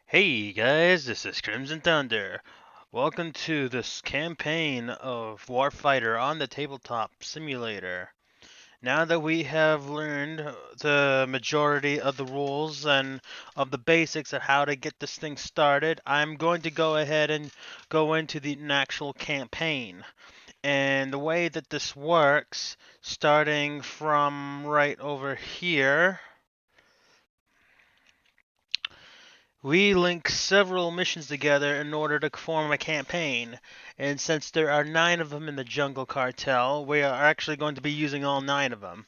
Hey guys, this is Crimson Thunder. Welcome to this campaign of Warfighter on the Tabletop Simulator. Now that we have learned the majority of the rules and of the basics of how to get this thing started, I'm going to go ahead and go into an actual campaign. And the way that this works, starting from right over here, we link several missions together in order to form a campaign, and since there are 9 of them in the Jungle Cartel, we are actually going to be using all 9 of them.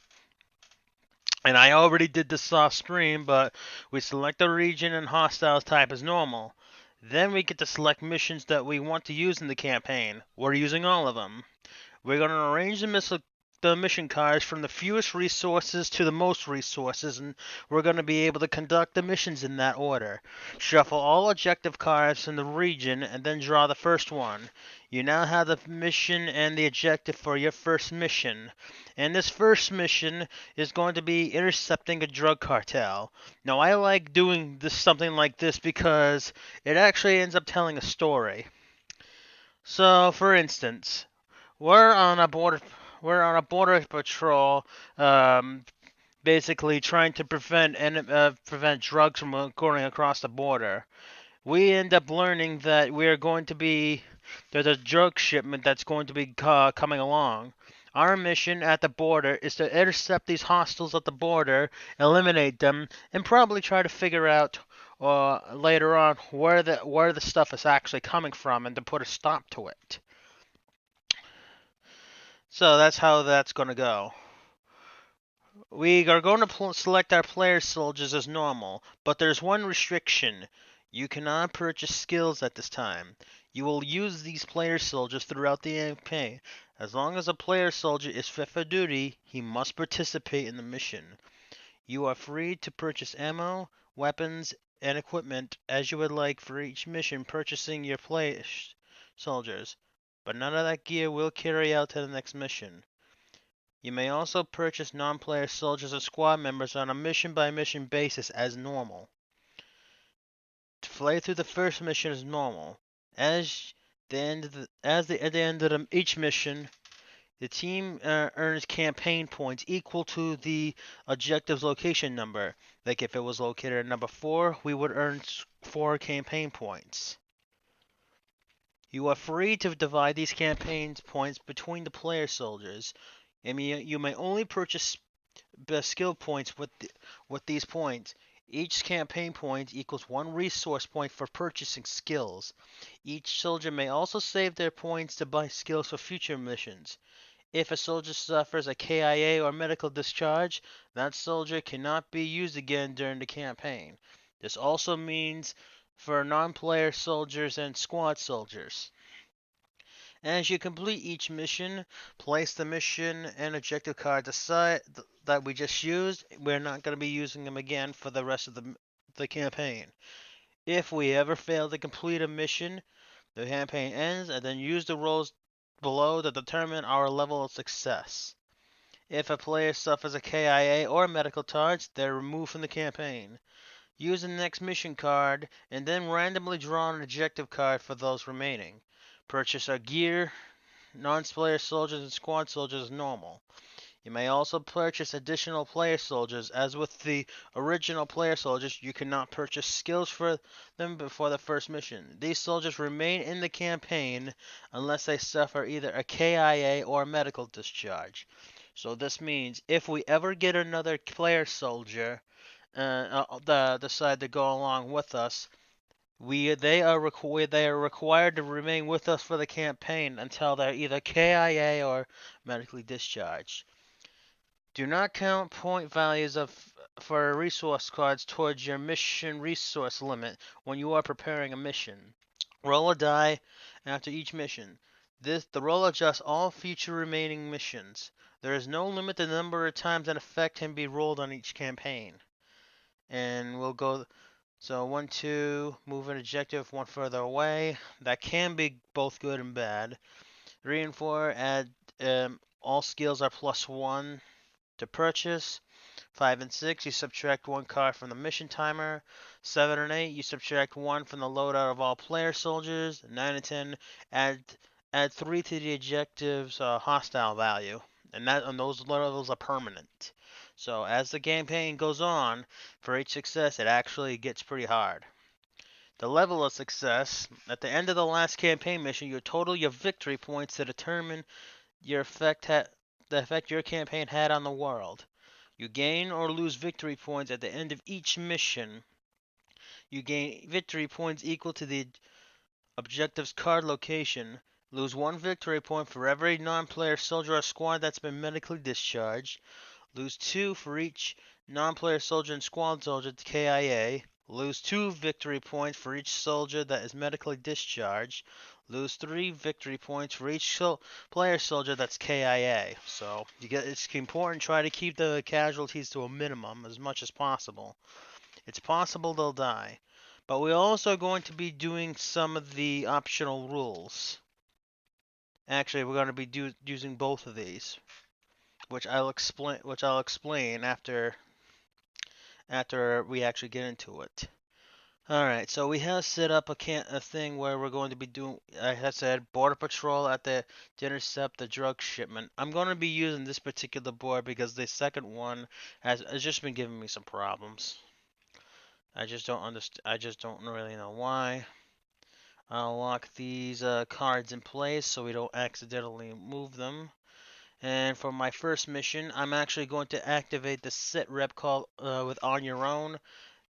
And I already did this off stream, but we select the region and hostile type as normal. Then we get to select missions that we want to use in the campaign. We're using all of them. We're going to arrange the mission cards from the fewest resources to the most resources, and we're going to be able to conduct the missions in that order. Shuffle all objective cards from the region, and then draw the first one. You now have the mission and the objective for your first mission. And this first mission is going to be intercepting a drug cartel. Now, I like doing something like this because it actually ends up telling a story. So, for instance, we're on a border. We're on a border patrol, um, basically trying to prevent drugs from going across the border. We end up learning that we're going to be there's a drug shipment that's going to be coming along. Our mission at the border is to intercept these hostiles at the border, eliminate them, and probably try to figure out later on where the stuff is actually coming from and to put a stop to it. So that's how that's going to go. We are going to select our player soldiers as normal, but there's one restriction. You cannot purchase skills at this time. You will use these player soldiers throughout the campaign. As long as a player soldier is fit for duty, he must participate in the mission. You are free to purchase ammo, weapons, and equipment as you would like for each mission purchasing your player soldiers, but none of that gear will carry out to the next mission. You may also purchase non-player soldiers and squad members on a mission-by-mission basis as normal. To play through the first mission as normal. At the end of each mission, the team earns campaign points equal to the objective's location number. Like if it was located at number 4, we would earn 4 campaign points. You are free to divide these campaign points between the player soldiers. You may only purchase skill points with these points. Each campaign point equals 1 resource point for purchasing skills. Each soldier may also save their points to buy skills for future missions. If a soldier suffers a KIA or medical discharge, that soldier cannot be used again during the campaign. This also means for non-player soldiers and squad soldiers. As you complete each mission, place the mission and objective cards aside that we just used. We're not going to be using them again for the rest of the campaign. If we ever fail to complete a mission, the campaign ends, and then use the rolls below to determine our level of success. If a player suffers a KIA or medical charge, they're removed from the campaign. Use the next mission card, and then randomly draw an objective card for those remaining. Purchase our gear, non-player soldiers and squad soldiers as normal. You may also purchase additional player soldiers. As with the original player soldiers, you cannot purchase skills for them before the first mission. These soldiers remain in the campaign unless they suffer either a KIA or a medical discharge. So this means if we ever get another player soldier decide to go along with us, they are required to remain with us for the campaign until they're either KIA or medically discharged. Do not count point values for resource cards towards your mission resource limit when you are preparing a mission. Roll a die after each mission. The roll adjusts all future remaining missions. There is no limit to the number of times an effect can be rolled on each campaign. And we'll go. So 1, 2, move an objective 1 further away. That can be both good and bad. 3 and 4 add all skills are +1 to purchase. 5 and 6, you subtract 1 card from the mission timer. 7 and 8, you subtract 1 from the loadout of all player soldiers. 9 and 10, add add 3 to the objective's hostile value. And those levels are permanent. So as the campaign goes on, for each success, it actually gets pretty hard. The level of success. At the end of the last campaign mission, you total your victory points to determine your the effect your campaign had on the world. You gain or lose victory points at the end of each mission. You gain victory points equal to the objective's card location. Lose 1 victory point for every non-player soldier or squad that's been medically discharged. Lose 2 for each non-player soldier and squad soldier to KIA. Lose 2 victory points for each soldier that is medically discharged. Lose 3 victory points for each player soldier that's KIA. So it's important to try to keep the casualties to a minimum as much as possible. It's possible they'll die. But we're also going to be doing some of the optional rules. Actually, we're going to be using both of these, which I'll explain after we actually get into it. Alright, so we have set up a thing where we're going to be doing, I have said, border patrol to intercept the drug shipment. I'm going to be using this particular board because the second one has just been giving me some problems. I just don't understand. I just don't really know why. I'll lock these cards in place so we don't accidentally move them. And for my first mission, I'm actually going to activate the set rep call with On Your Own.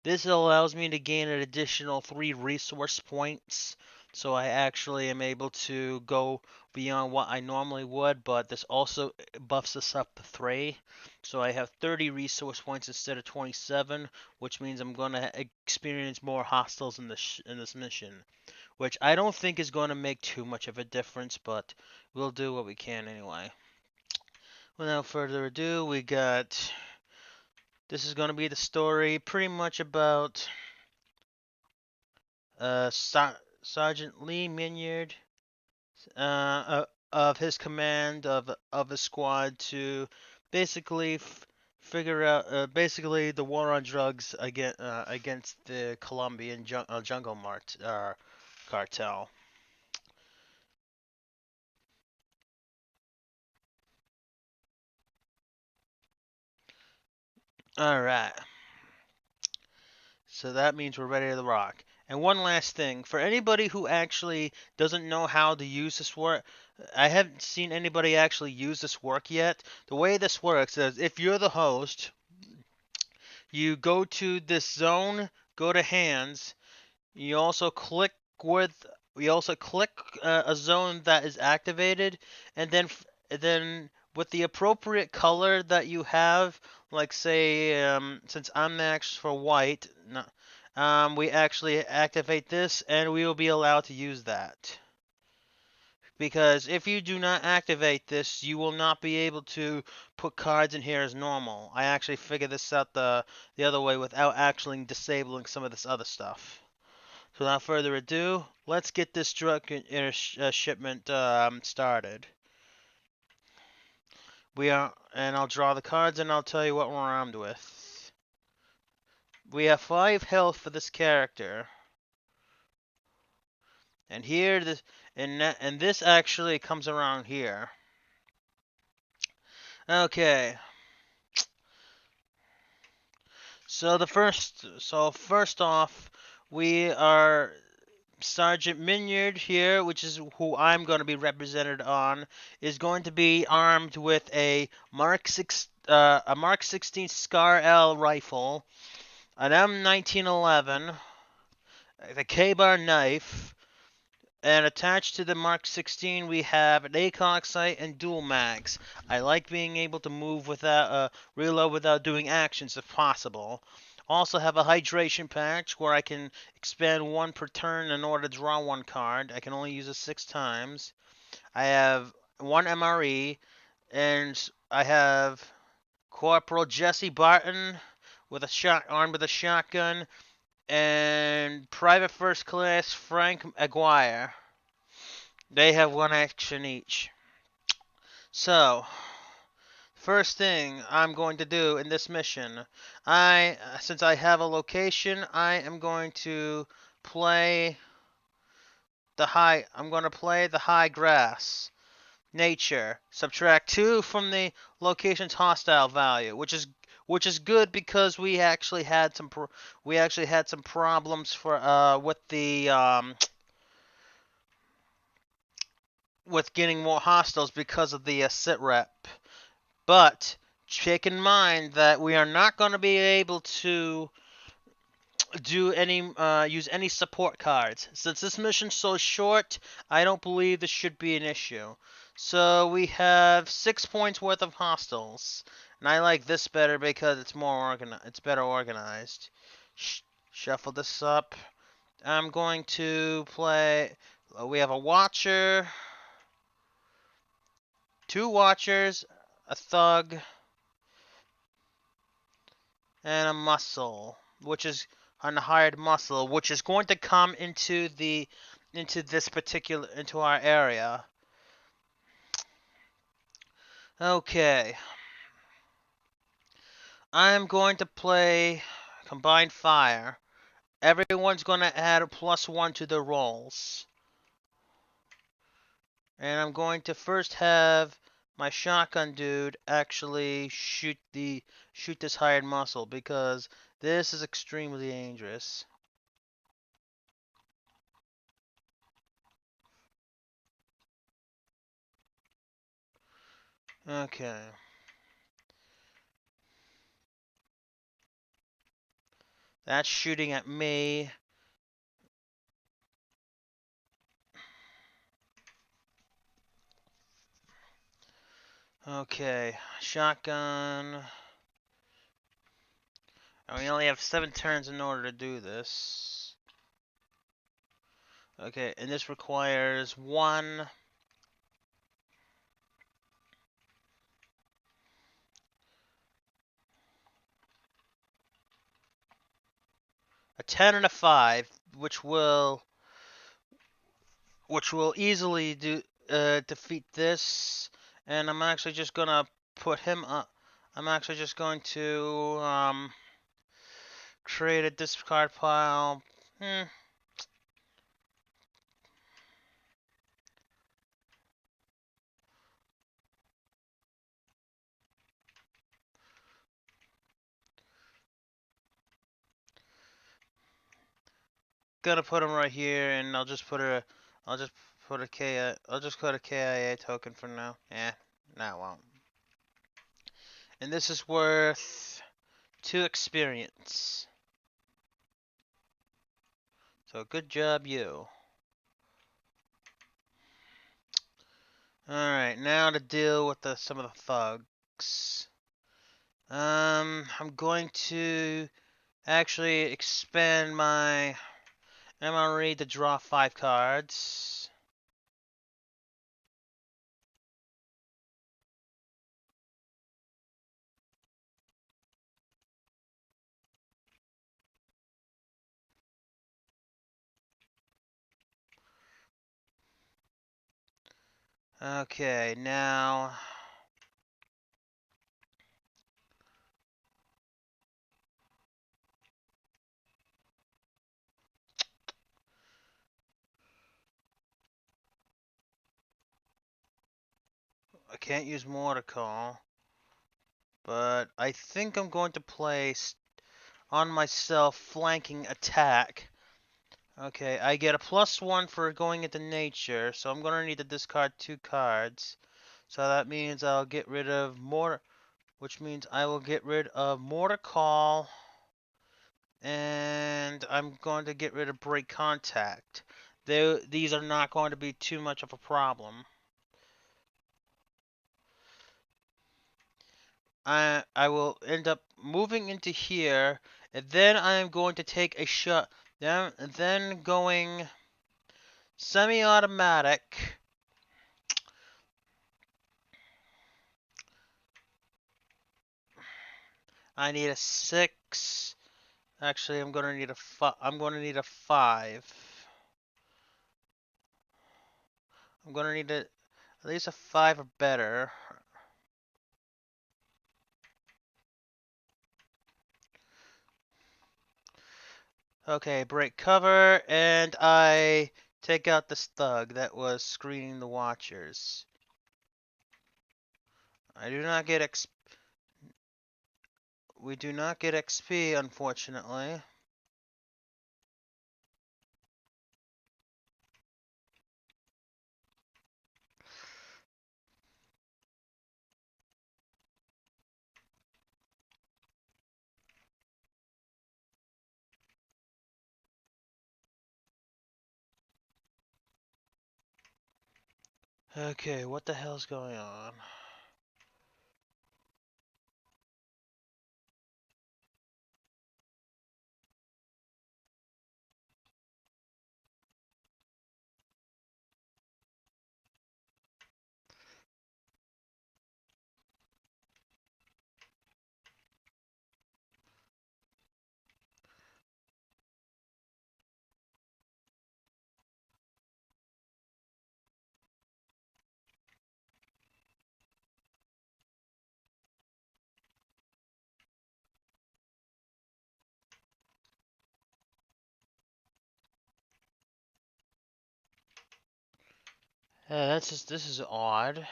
This allows me to gain an additional 3 resource points, so I actually am able to go beyond what I normally would, but this also buffs us up to 3. So I have 30 resource points instead of 27, which means I'm going to experience more hostiles in this mission, which I don't think is going to make too much of a difference, but we'll do what we can anyway. Without further ado, this is going to be the story pretty much about Sergeant Lee Minyard of his command of his squad to basically figure out basically the war on drugs against the Colombian jungle mart cartel. All right. So that means we're ready to rock. And one last thing, for anybody who actually doesn't know how to use this work, I haven't seen anybody actually use this work yet. The way this works is if you're the host, you go to this zone, go to hands, you also click with we also click a zone that is activated, and then with the appropriate color that you have, like say since I'm next for white, we actually activate this, and we will be allowed to use that. Because if you do not activate this, you will not be able to put cards in here as normal. I actually figured this out the other way without actually disabling some of this other stuff. So without further ado, let's get this drug shipment started. And I'll draw the cards and I'll tell you what we're armed with. We have 5 health for this character. And here, and this actually comes around here. Okay. So first off, we are Sergeant Minyard here, which is who I'm going to be represented on, is going to be armed with a Mark 16 Scar L rifle, an M1911, the K-bar knife, and attached to the Mark 16 we have an ACOG sight and dual mags. I like being able to move without reload without doing actions if possible. Also have a hydration patch where I can expand 1 per turn in order to draw 1 card. I can only use it 6 times. I have 1 MRE, and I have Corporal Jesse Barton with armed with a shotgun, and Private First Class Frank Aguirre. They have 1 action each. So, First thing I'm going to do in this mission, since I have a location, I am going to play I'm going to play the high grass. Nature. Subtract 2 from the location's hostile value, which is good because we actually had some problems for with the with getting more hostiles because of the sit rep. But keep in mind that we are not going to be able to use any support cards. Since this mission's so short, I don't believe this should be an issue. So we have 6 points worth of hostiles, and I like this better because it's better organized. Shuffle this up. I'm going to play. We have a watcher, 2 watchers, a thug, and a muscle, which is an hired muscle, which is going to come into our area. Okay, I'm going to play combined fire. Everyone's going to add a +1 to their rolls, and I'm going to first have my shotgun dude actually shoot this hired muscle because this is extremely dangerous. Okay. That's shooting at me. Okay, shotgun. And we only have 7 turns in order to do this. Okay, and this requires 1. A 10 and a 5, which will easily defeat this. And I'm actually just gonna put him up. I'm actually just going to create a discard pile. Gonna put him right here, and I'll just I'll just put a KIA token for now. Yeah, no, it won't. And this is worth 2 experience. So good job, you. Alright, now to deal with some of the thugs. I'm going to actually expand my MRE to draw 5 cards. Okay, now I can't use Mortar Call, but I think I'm going to place on myself flanking attack. Okay, I get a +1 for going into nature, so I'm gonna need to discard 2 cards. So that means I'll get rid of Mortar, which means I will get rid of Mortar Call, and I'm going to get rid of Break Contact. These are not going to be too much of a problem. I will end up moving into here, and then I am going to take a shot. Then going semi-automatic. I need a 6. Actually, I'm gonna need a 5. I'm gonna need a 5. I'm gonna need at least a 5 or better. Okay, break cover, and I take out this thug that was screening the watchers. I do not get XP. We do not get XP, unfortunately. Okay, what the hell's going on? This is odd.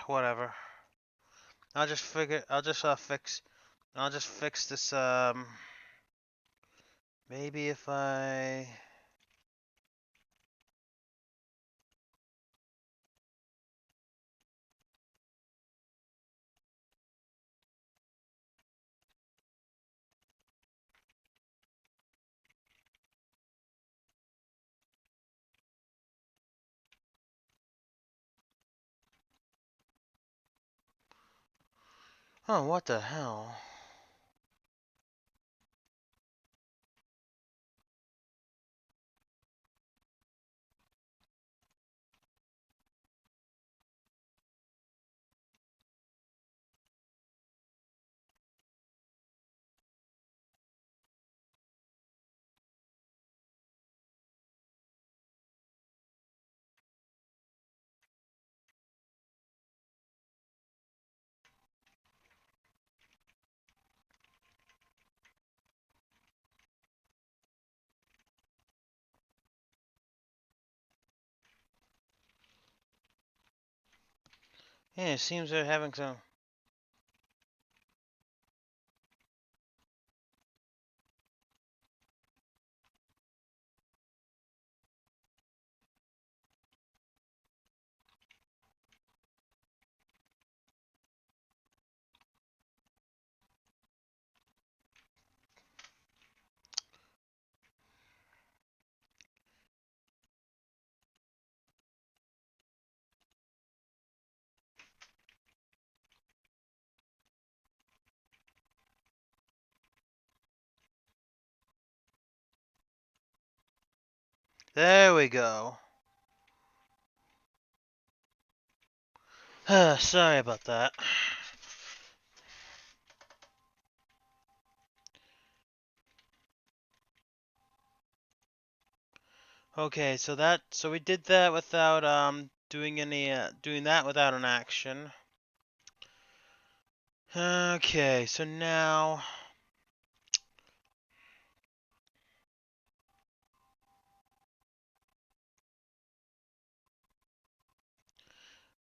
Whatever. I'll just figure. I'll just fix. I'll just fix this. Maybe if I. Oh, what the hell? Yeah, it seems they're having some. There we go. Sorry about that. Okay, so we did that without doing that without an action. Okay, so now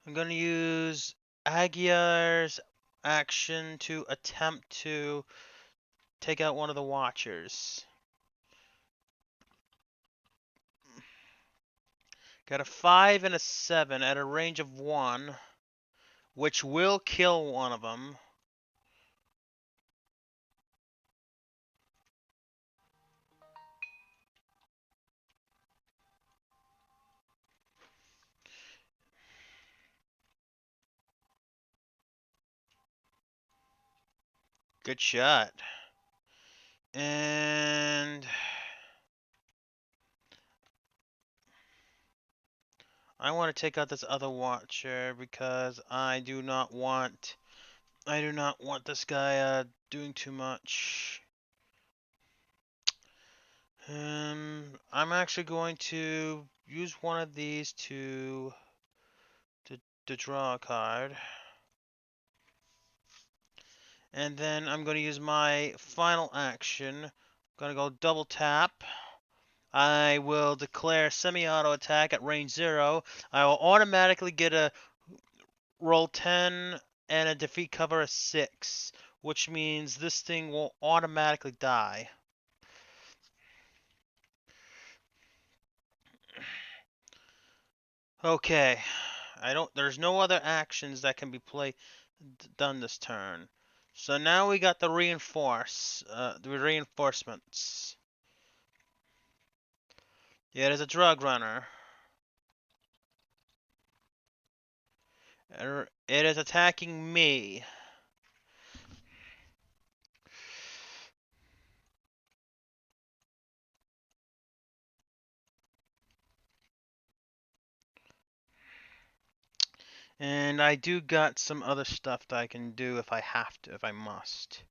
I'm gonna use Aguiar's action to attempt to take out one of the Watchers. Got a 5 and a 7 at a range of 1, which will kill one of them. Good shot. And I want to take out this other watcher because I do not want this guy doing too much. I'm actually going to use one of these to draw a card. And then I'm going to use my final action. I'm going to go double tap. I will declare semi-auto attack at range 0. I will automatically get a roll 10 and a defeat cover of 6, which means this thing will automatically die. Okay. There's no other actions that can be done this turn. So now we got the reinforcements. Yeah, it is a drug runner. It is attacking me. And I do got some other stuff that I can do if I have to, if I must.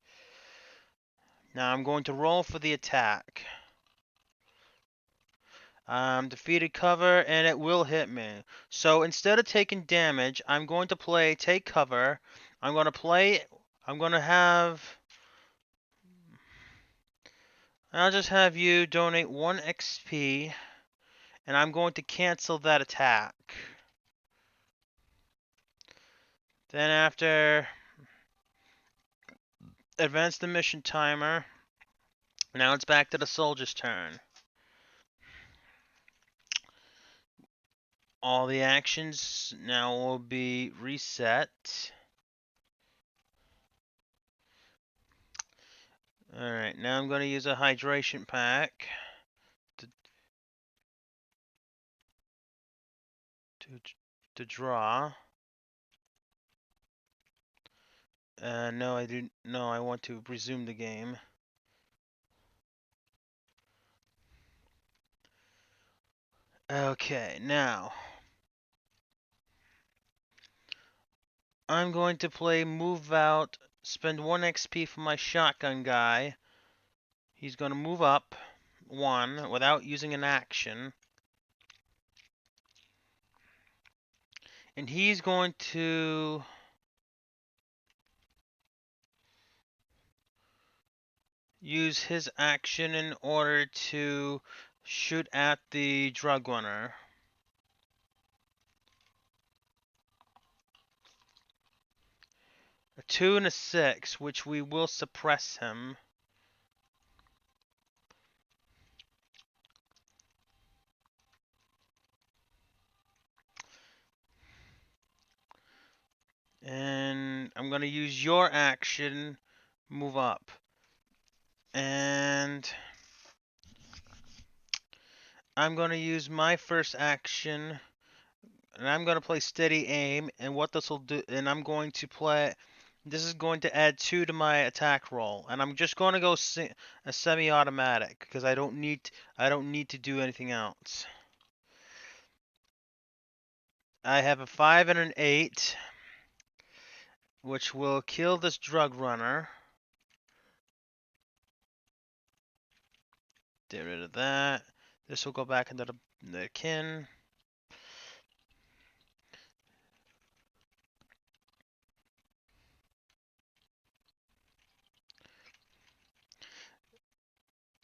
Now I'm going to roll for the attack. Defeated cover, and it will hit me. So instead of taking damage, I'm going to play take cover. I'm going to have... I'll just have you donate 1 XP, and I'm going to cancel that attack. Then after... Advance the mission timer. Now it's back to the soldier's turn. All the actions now will be reset. Alright, now I'm going to use a hydration pack to draw. No, I didn't. No, I want to resume the game. Okay, now I'm going to play move out, spend 1 XP for my shotgun guy. He's going to move up 1 without using an action. And he's going to use his action in order to shoot at the drug runner. A 2 and a 6, which we will suppress him. And I'm going to use your action, move up. And I'm going to use my first action, and I'm going to play steady aim, and what this will do, and I'm going to play, this is going to add 2 to my attack roll, and I'm just going to go a semi-automatic, because I don't need to do anything else. I have a 5 and an 8, which will kill this drug runner. Get rid of that. This will go back into the kin.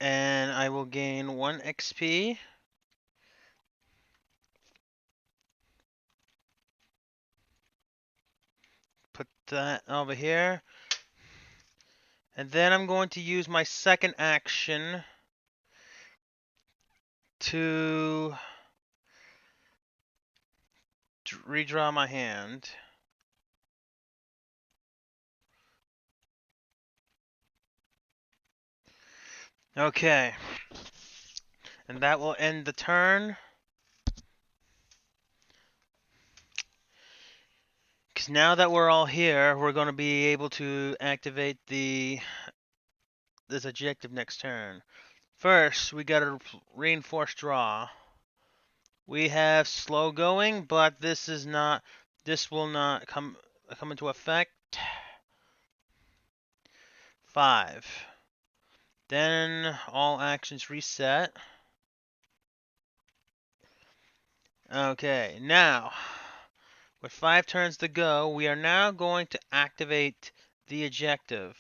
And I will gain 1 XP. Put that over here. And then I'm going to use my second action to redraw my hand. Okay. And that will end the turn. now that we're all here, we're going to be able to activate this objective next turn. First, we got to reinforce draw. We have slow going, but this will not come into effect. 5. Then all actions reset. Okay, now with 5 turns to go, we are now going to activate the objective.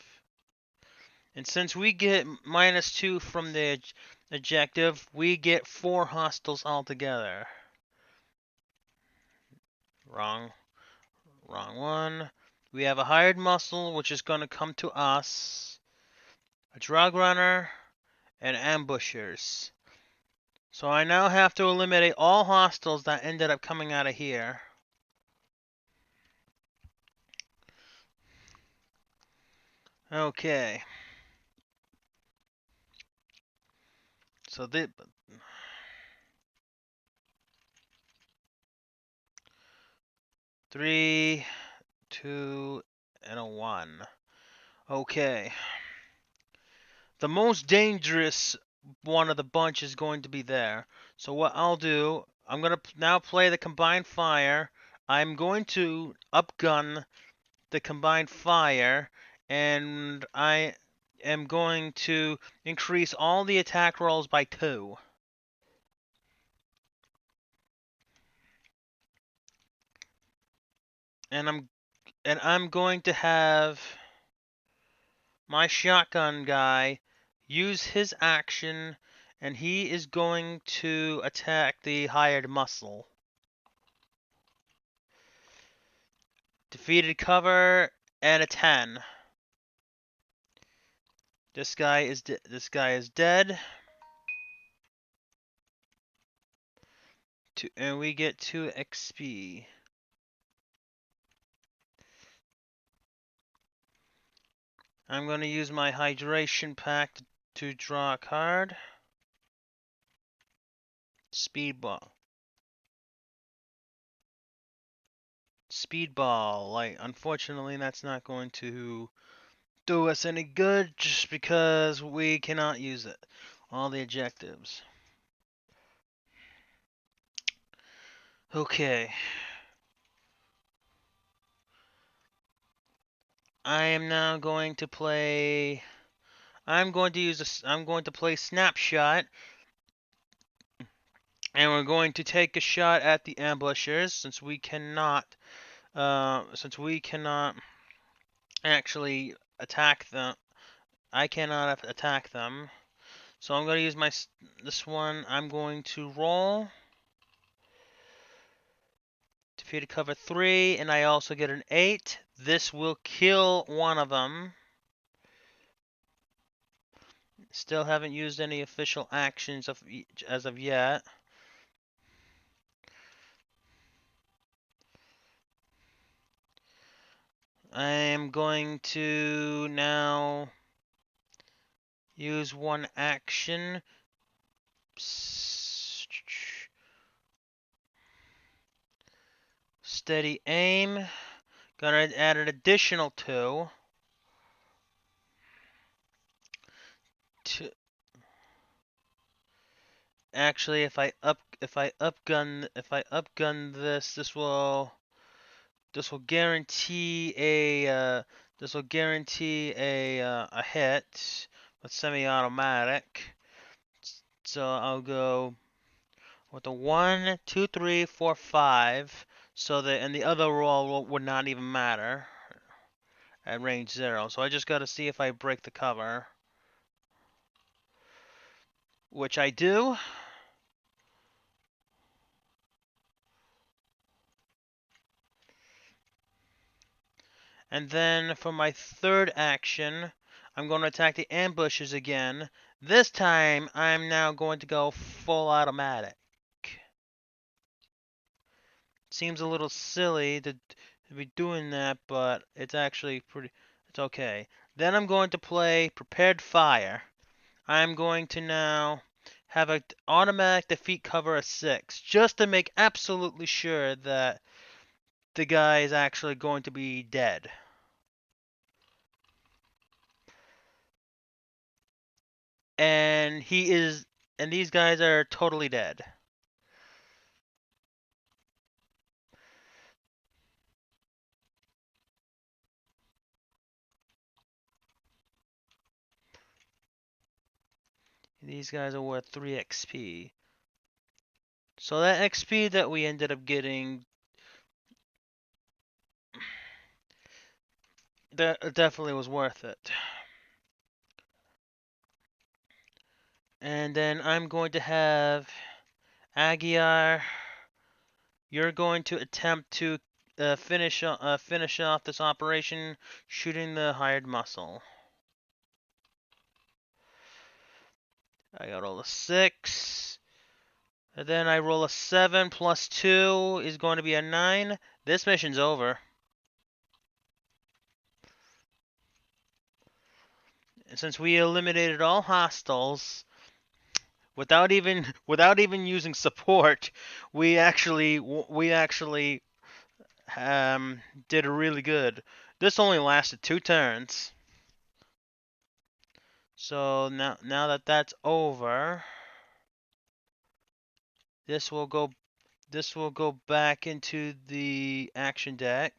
And since we get -2 from the objective, we get 4 hostiles altogether. Wrong one. We have a hired muscle, which is going to come to us, a drug runner, and ambushers. So I now have to eliminate all hostiles that ended up coming out of here. Okay. So 3, 2, and a 1. Okay. The most dangerous one of the bunch is going to be there. So what I'll do, I'm going to now play the combined fire. I'm going to upgun the combined fire, and I am going to increase all the attack rolls by 2. And I'm going to have my shotgun guy use his action, and he is going to attack the hired muscle. Defeated cover and a 10. This guy is dead. And we get 2 XP. I'm going to use my hydration pack to draw a card. Speedball. Like, unfortunately, that's not going to do us any good just because we cannot use it. All the objectives. Okay. I am now going to play. I'm going to play Snapshot, and we're going to take a shot at the ambushers since we cannot actually attack them. I cannot attack them. So I'm going to use this one. I'm going to roll. Defeated cover 3, and I also get an 8. This will kill one of them. Still haven't used any official actions as of yet. I am going to now use one action. Steady aim. Gonna add an additional 2. Actually, if I upgun this, this will guarantee a a hit with semi-automatic. So I'll go with a 1, 2, 3, 4, 5. So the other roll would not even matter at range 0. So I just got to see if I break the cover, which I do. And then for my third action, I'm going to attack the ambushes again. This time, I'm now going to go full automatic. Seems a little silly to be doing that, but it's actually it's okay. Then I'm going to play Prepared Fire. I'm going to now have an automatic defeat cover of 6, just to make absolutely sure that the guy is actually going to be dead. And he is, and these guys are totally dead. These guys are worth 3 XP. So that XP that we ended up getting, that definitely was worth it. And then I'm going to have Aguiar. You're going to attempt to finish off this operation, shooting the hired muscle. I got roll a 6. And then I roll a 7 plus 2 is going to be a 9. This mission's over. And since we eliminated all hostiles without even using support, we actually did really good. This only lasted 2 turns. So now that that's over, this will go back into the action deck.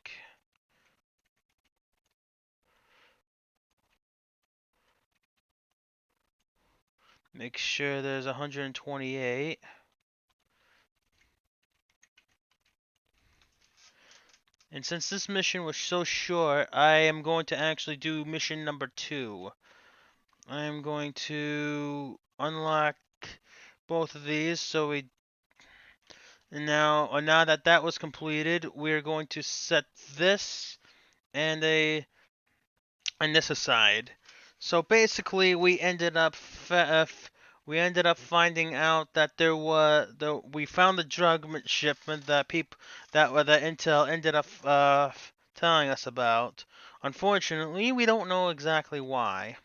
Make sure there's 128. And since this mission was so short, I am going to actually do mission number 2. I am going to unlock both of these, so we now that that was completed, we're going to set this and this aside. So basically, we ended up finding out that we found the drug shipment that that Intel ended up telling us about. Unfortunately, we don't know exactly why.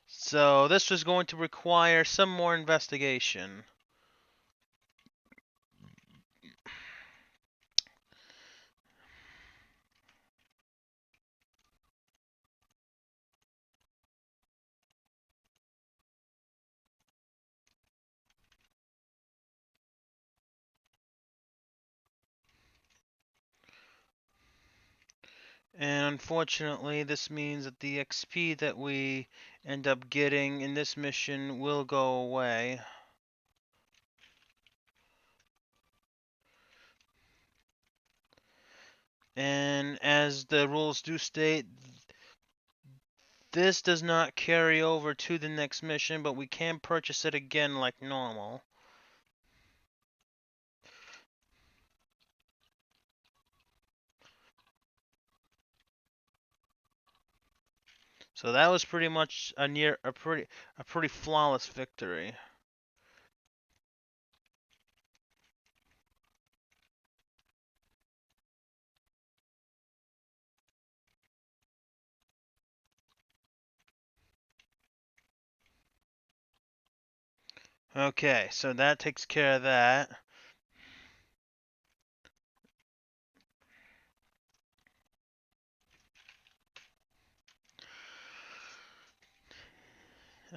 So this was going to require some more investigation. And unfortunately, this means that the XP that we end up getting in this mission will go away. And as the rules do state, this does not carry over to the next mission, but we can purchase it again like normal. So that was pretty much a pretty flawless victory. Okay, so that takes care of that.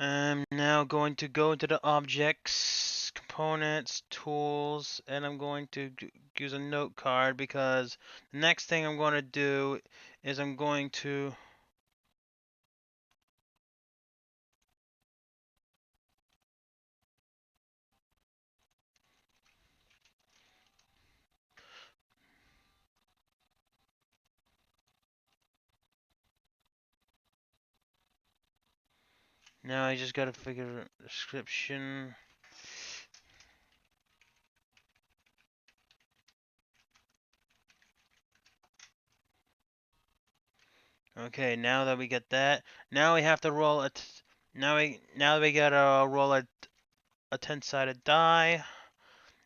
I'm now going to go to the objects, components, tools, and I'm going to use a note card because the next thing I'm going to do is I'm going to now I just gotta figure description. Okay, now that we get that, now we have to roll a. Now we gotta roll a 10-sided die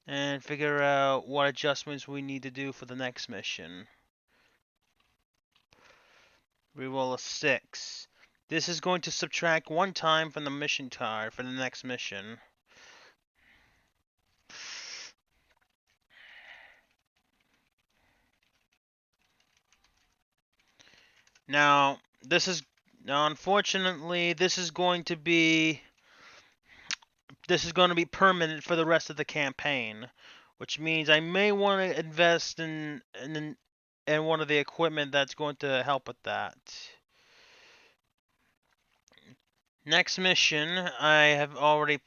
and figure out what adjustments we need to do for the next mission. We roll a 6. This is going to subtract 1 time from the mission card for the next mission. Now, unfortunately, this is going to be permanent for the rest of the campaign, which means I may want to invest in one of the equipment that's going to help with that. Next mission, I have already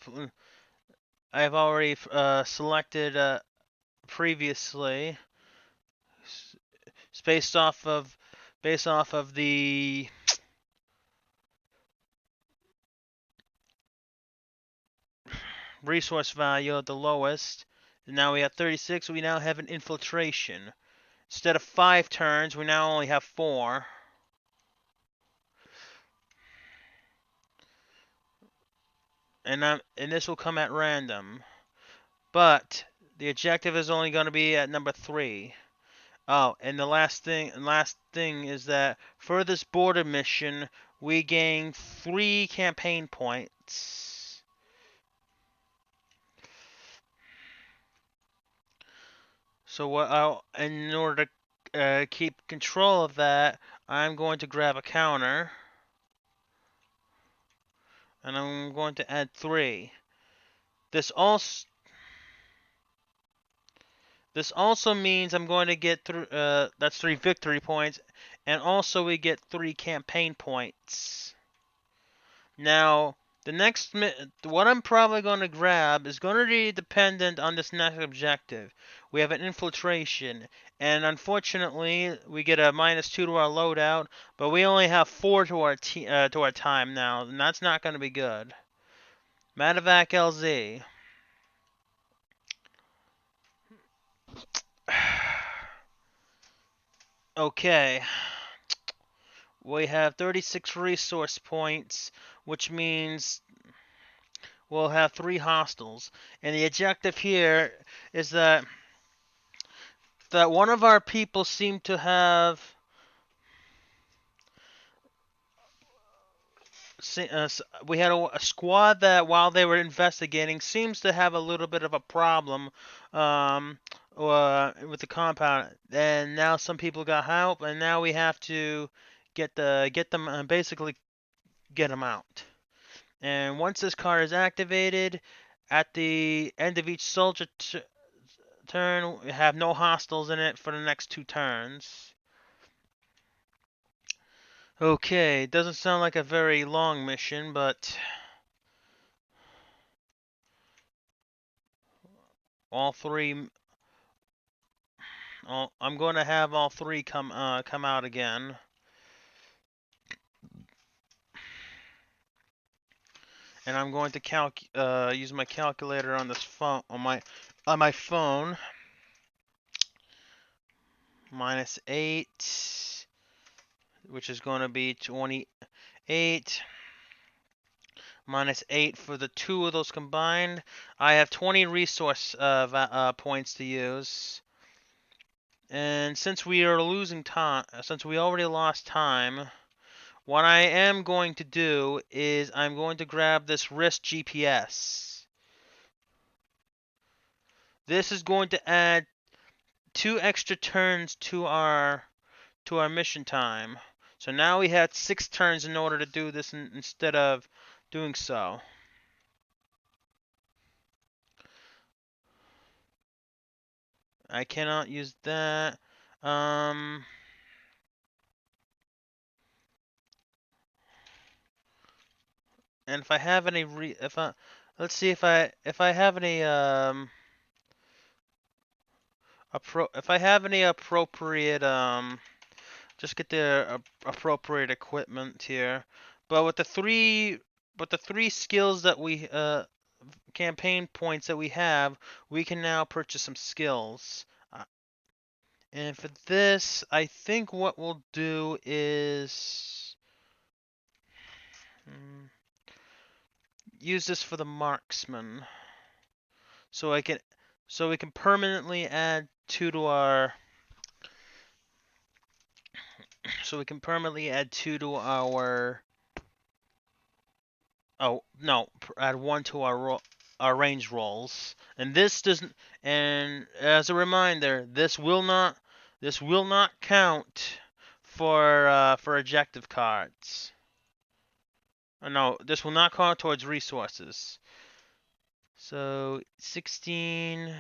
selected previously. It's based off of the resource value at the lowest. Now we have 36. We now have an infiltration. Instead of 5 turns, we now only have 4. And this will come at random. But the objective is only going to be at number 3. Oh, and the last thing is that for this border mission, we gain 3 campaign points. So in order to keep control of that, I'm going to grab a counter, and I'm going to add 3. This also means I'm going to get that's 3 victory points, and also we get 3 campaign points. Now, what I'm probably going to grab is going to be dependent on this next objective. We have an infiltration, and unfortunately, we get a -2 to our loadout, but we only have 4 to our time now, and that's not going to be good. Medevac LZ. Okay. We have 36 resource points, which means we'll have 3 hostiles. And the objective here is that one of our people seemed to have we had a squad that, while they were investigating, seems to have a little bit of a problem um, with the compound. And now some people got help, and now we have to get them basically get them out. And once this card is activated, at the end of each soldier turn, we have no hostiles in it for the next 2 turns. Okay, doesn't sound like a very long mission, but all 3. I'm going to have all 3 come out again. And I'm going to use my calculator on this phone on my phone. -8, which is going to be 28. -8 for the 2 of those combined. I have 20 resource points to use. And since we are losing time, since we already lost time, what I am going to do is I'm going to grab this wrist GPS. This is going to add 2 extra turns to our mission time. So now we had 6 turns in order to do this instead of doing so. I cannot use that. And if I have any let's see if I have any if I have any appropriate just get the appropriate equipment here. But with the 3 skills that we campaign points that we have, we can now purchase some skills. And for this, I think what we'll do is use this for the marksman. So we can permanently add 2 to our oh no, add 1 to our range rolls. And this doesn't, and as a reminder, this will not count for objective cards. Oh, no, this will not count towards resources. So 16.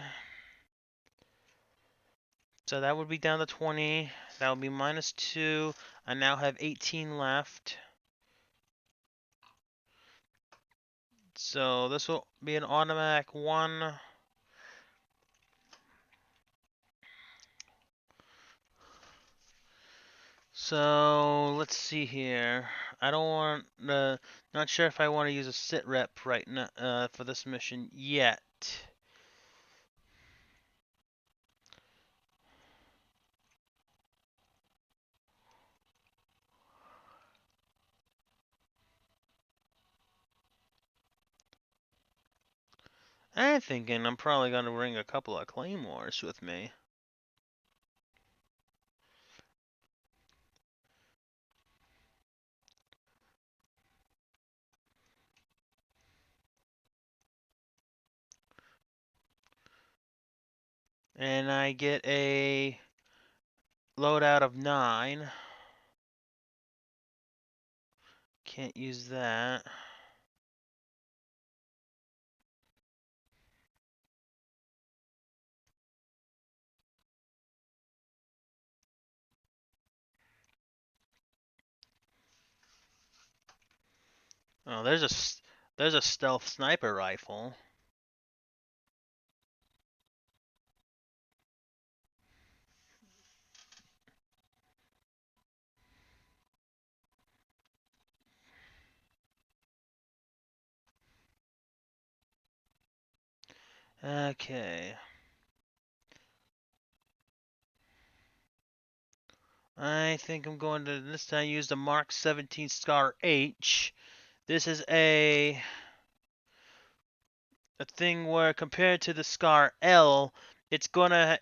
So that would be down to 20. That would be -2. I now have 18 left. So this will be an automatic 1. So let's see here. I don't want not sure if I want to use a sit rep right now for this mission yet. I'm thinking I'm probably gonna bring a couple of claymores with me. And I get a loadout of 9. Can't use that. Oh, there's a stealth sniper rifle. Okay. I think I'm going to this time use the Mark 17 Scar H. This is a thing where compared to the Scar L, it's gonna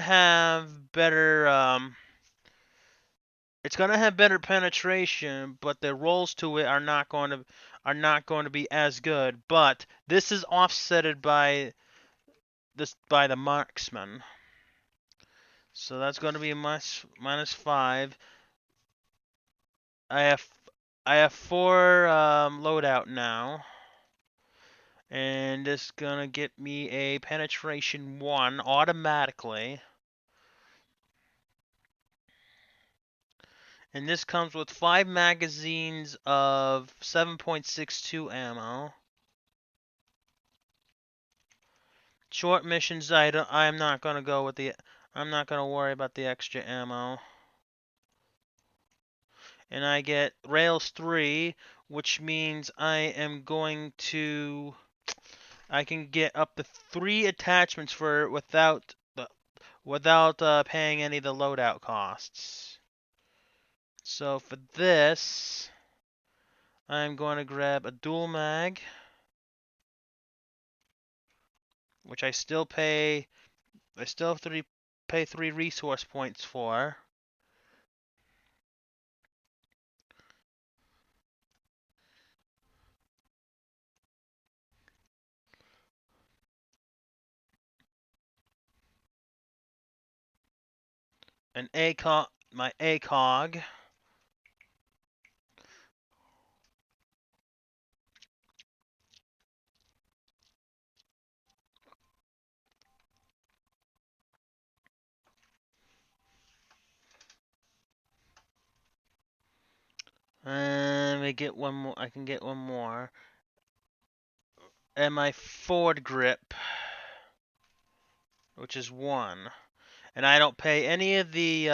have better it's gonna have better penetration, but the rolls to it are not going to be as good. But this is offsetted by the marksman. So that's going to be a -5. I have I have 4 loadout now, and it's gonna get me a penetration 1 automatically. And this comes with 5 magazines of 7.62 ammo. Short missions, I'm not gonna go with the. I'm not gonna worry about the extra ammo. And I get rails 3, which means I am going to. I can get up to 3 attachments for without paying any of the loadout costs. So for this, I'm going to grab a dual mag, which I still pay. I still have to pay 3 resource points for. My ACOG. And I get one more. I can get one more. And my forward grip, which is 1. And I don't pay any of the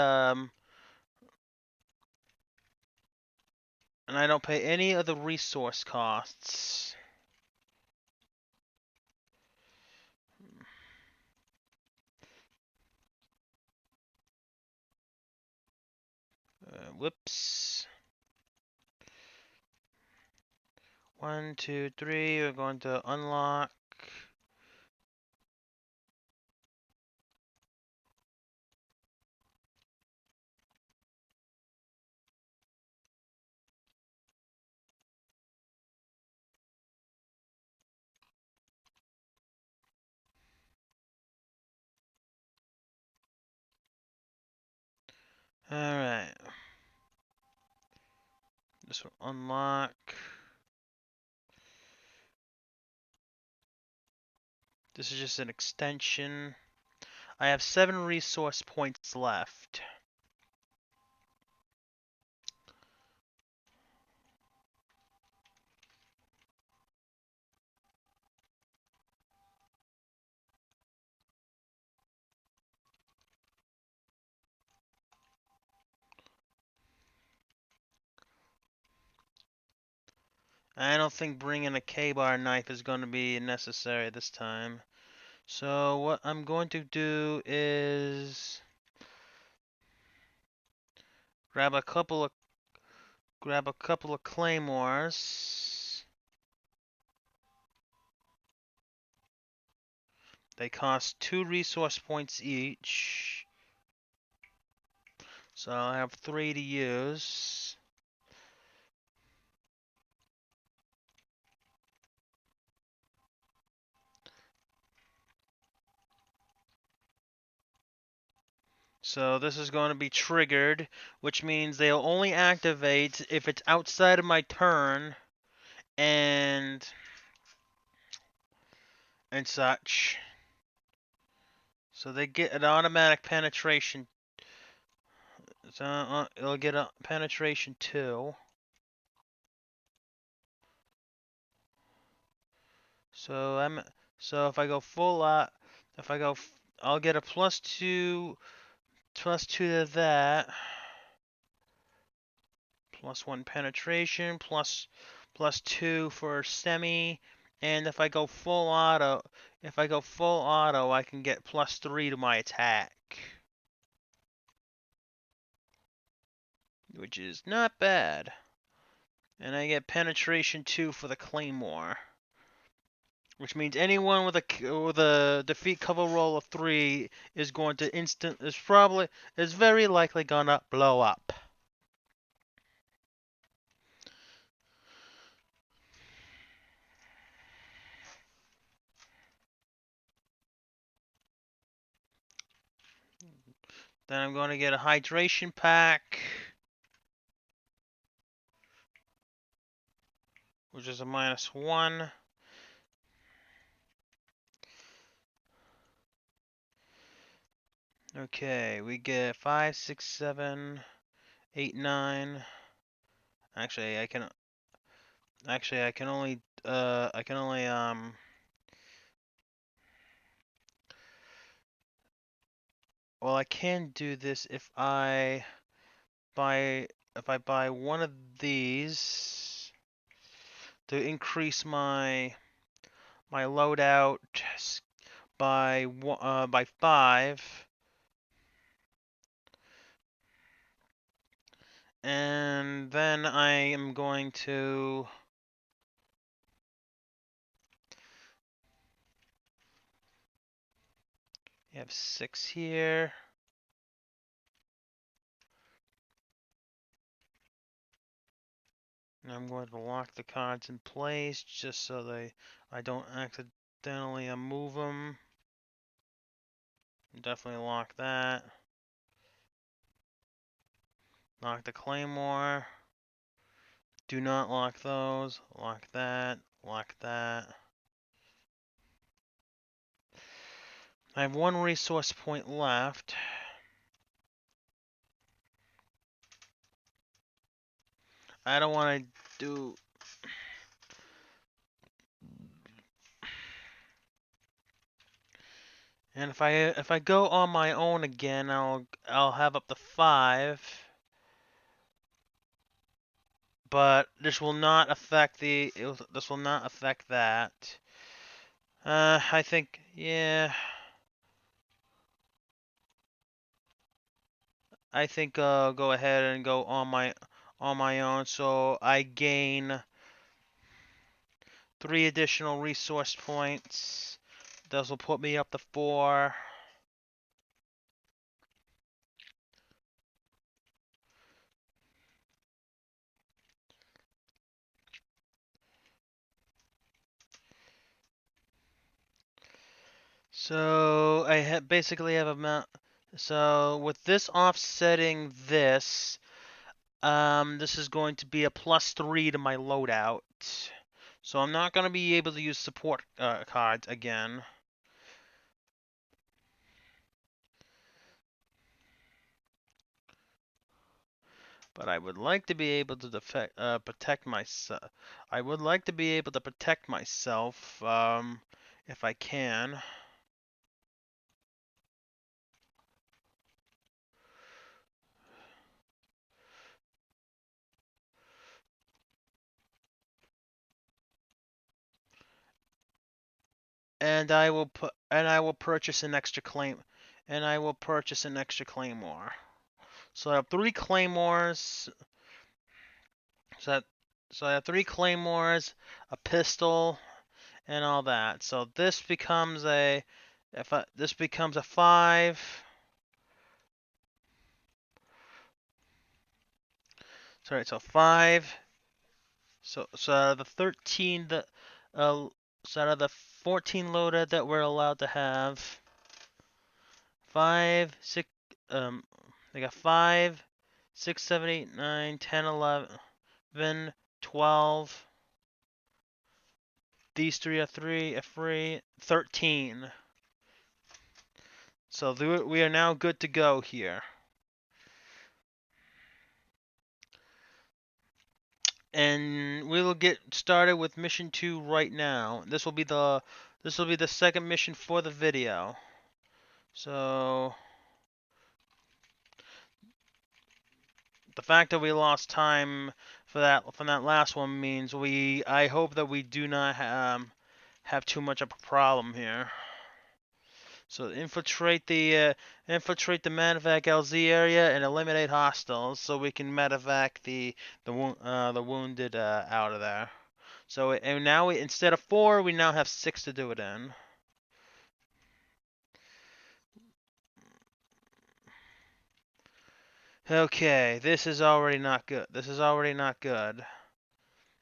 resource costs. Whoops. 1, 2, 3. We're going to unlock. Alright. This will unlock. This is just an extension. I have 7 resource points left. I don't think bringing a K-bar knife is going to be necessary this time. So what I'm going to do is grab a couple of claymores. They cost 2 resource points each. So I have 3 to use. So this is going to be triggered, which means they'll only activate if it's outside of my turn and such. So they get an automatic penetration. So it'll get a penetration 2. So if I go full out, if I go, I'll get a +2 to that. +1 penetration, +2 for semi, and if I go full auto, I can get +3 to my attack, which is not bad. And I get penetration 2 for the claymore, which means anyone with a defeat cover roll of 3 is going to is very likely gonna blow up. Then I'm going to get a hydration pack, which is a -1. Okay, we get 5, 6, 7, 8, 9. Actually, I can only well, I can do this if I buy one of these to increase my loadout by 5. And then I am going to have 6 here. And I'm going to lock the cards in place just so I don't accidentally move them. Definitely lock that. Lock the claymore. Do not lock those. Lock that. Lock that. I have 1 resource point left. I don't want to do... And if I go on my own again, I'll have up to 5. But this will not affect this will not affect that. I think, yeah. I think I'll go ahead and go on my own, so I gain 3 additional resource points. This will put me up to 4. So I basically have a mount. So with this offsetting this, This is going to be a +3 to my loadout. So I'm not going to be able to use support cards again. But I would like to be able to protect myself. I would like to be able to protect myself, if I can. And I will purchase an extra claim, and I will purchase an extra claymore. So I have 3 claymores. So that, so I have 3 claymores, a pistol, and all that. So this becomes a, this becomes a 5. Sorry, so 5. So out of the 13 that, so out of the 14 loaded that we're allowed to have, 5, 6, they got 5, 6, 7, 8, 9, 10, 11, 12. These 3 are free, 13. So we are now good to go here. And we will get started with mission 2 right now. This will be the second mission for the video. So the fact that we lost time for that from that last one means I hope that we do not have too much of a problem here. So infiltrate the medevac LZ area and eliminate hostiles, so we can medevac the wounded out of there. So and now instead of 4, we now have 6 to do it in. Okay, this is already not good. This is already not good.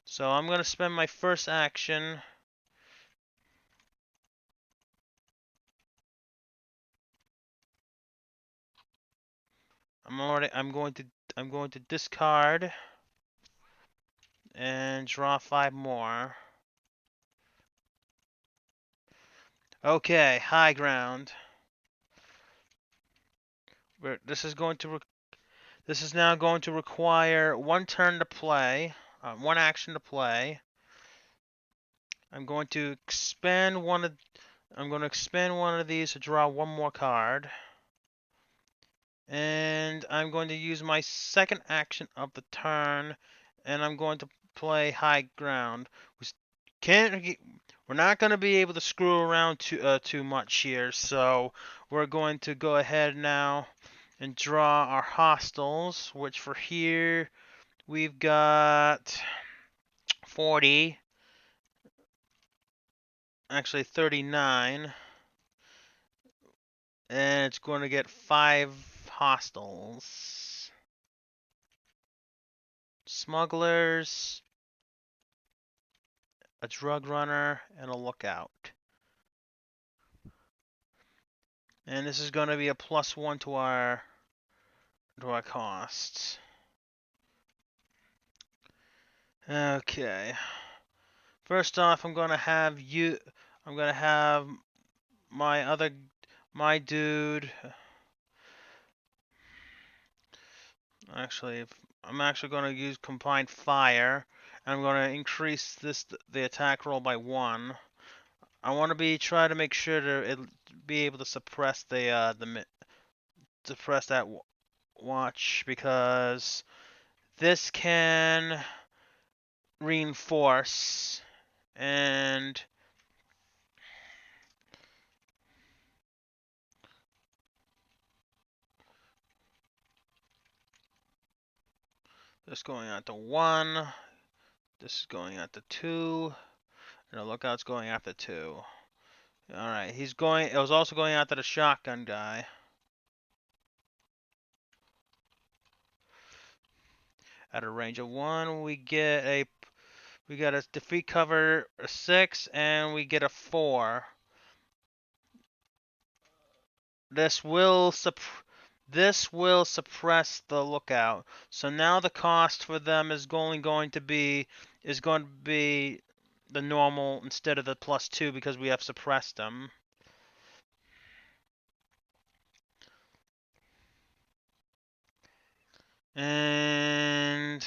So I'm gonna spend my first action. I'm going to discard and draw 5 more. Okay, high ground. This is now going to require 1 turn to play, 1 action to play. I'm going to expand one of these to draw 1 more card. And I'm going to use my second action of the turn, and I'm going to play high ground. We're not going to be able to screw around too much here, so we're going to go ahead now and draw our hostiles, which for here we've got 40, actually 39, and it's going to get 5 hostiles. Smugglers, a drug runner, and a lookout. And this is going to be a +1 to our costs. Okay. First off, I'm going to have my dude. Actually, I'm actually going to use combined fire. I'm going to increase the attack roll by 1. I want to try to make sure to be able to suppress suppress that watch, because this can reinforce, and this going out to 1, this is going out to 2, and the lookout's going after 2. Alright, it was also going after the shotgun guy. At a range of 1, we get a defeat cover 6, and we get a 4. This will This will suppress the lookout. So now the cost for them is only going to be the normal instead of the +2 because we have suppressed them. And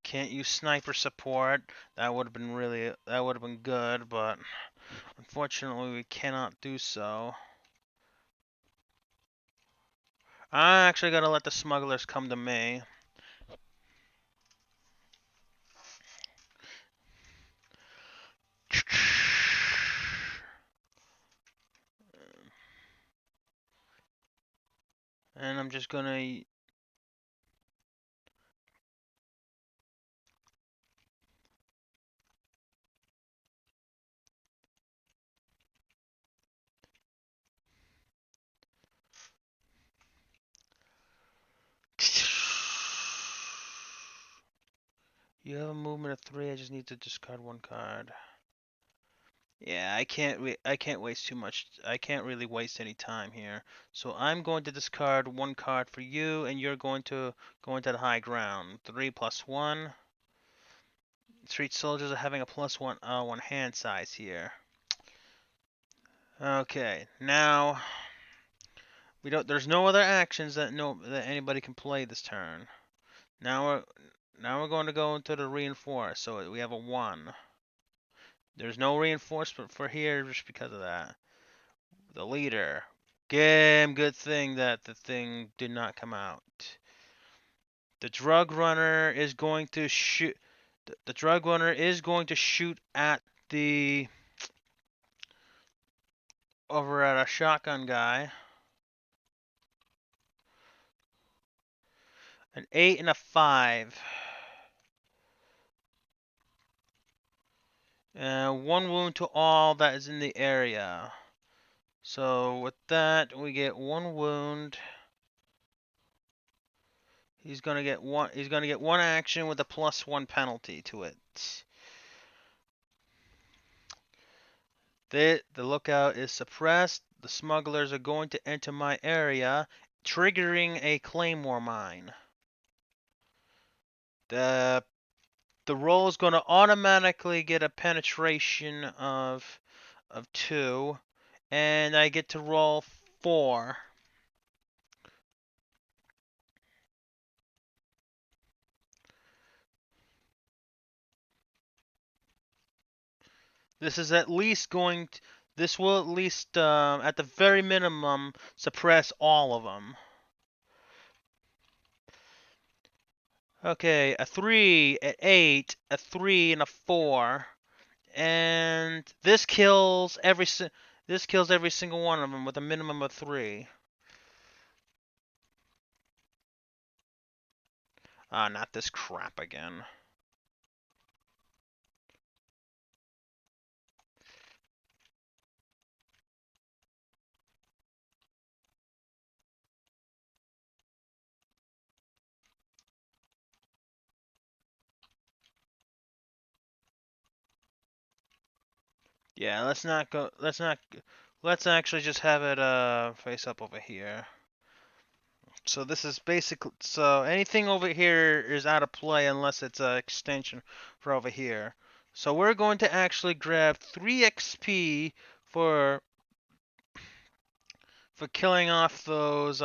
can't use sniper support. That would have been good, but unfortunately we cannot do so. I actually gotta let the smugglers come to me. And I'm just gonna. You have a movement of 3. I just need to discard 1 card. Yeah, I can't waste too much. I can't really waste any time here. So I'm going to discard 1 card for you, and you're going to go into the high ground. 3 plus 1. Street soldiers are having a +1 hand size here. Okay, now we don't. There's no other actions that anybody can play this turn. Now we're going to go into the reinforce. So we have a 1. There's no reinforcement for here just because of that. The leader. Damn good thing that the thing did not come out. The drug runner is going to shoot. The drug runner is going to shoot at the over at a shotgun guy. An 8 and a 5. 1 wound to all that is in the area. So with that, we get 1 wound. He's gonna get one. He's gonna get 1 action with a +1 penalty to it. The lookout is suppressed. The smugglers are going to enter my area, triggering a claymore mine. The roll is going to automatically get a penetration of 2, and I get to roll 4. This is at least going. This will at least, at the very minimum, suppress all of them. Okay, a 3, an 8, a 3, and a 4. And this kills every single one of them with a minimum of 3. Ah, not this crap again. Yeah, let's not go. Let's actually just have it face up over here. So this is basically so anything over here is out of play unless it's an extension for over here. So we're going to actually grab 3 XP for killing off those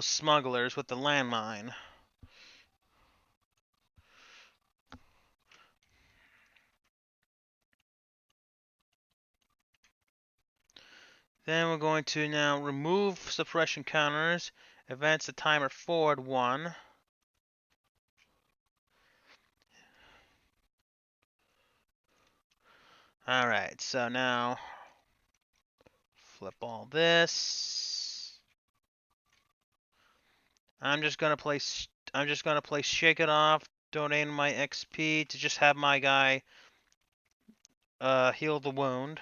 smugglers with the landmine. Then we're going to now remove suppression counters, advance the timer forward 1. Alright, so now flip all this. I'm just gonna play Shake It Off, donating my XP to just have my guy heal the wound.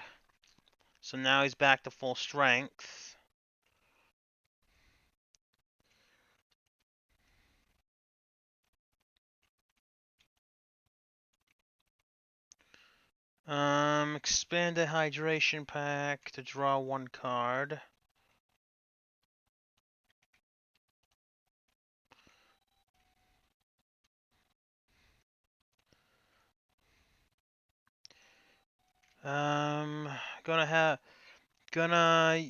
So now he's back to full strength. Expand the hydration pack to draw 1 card. Gonna have gonna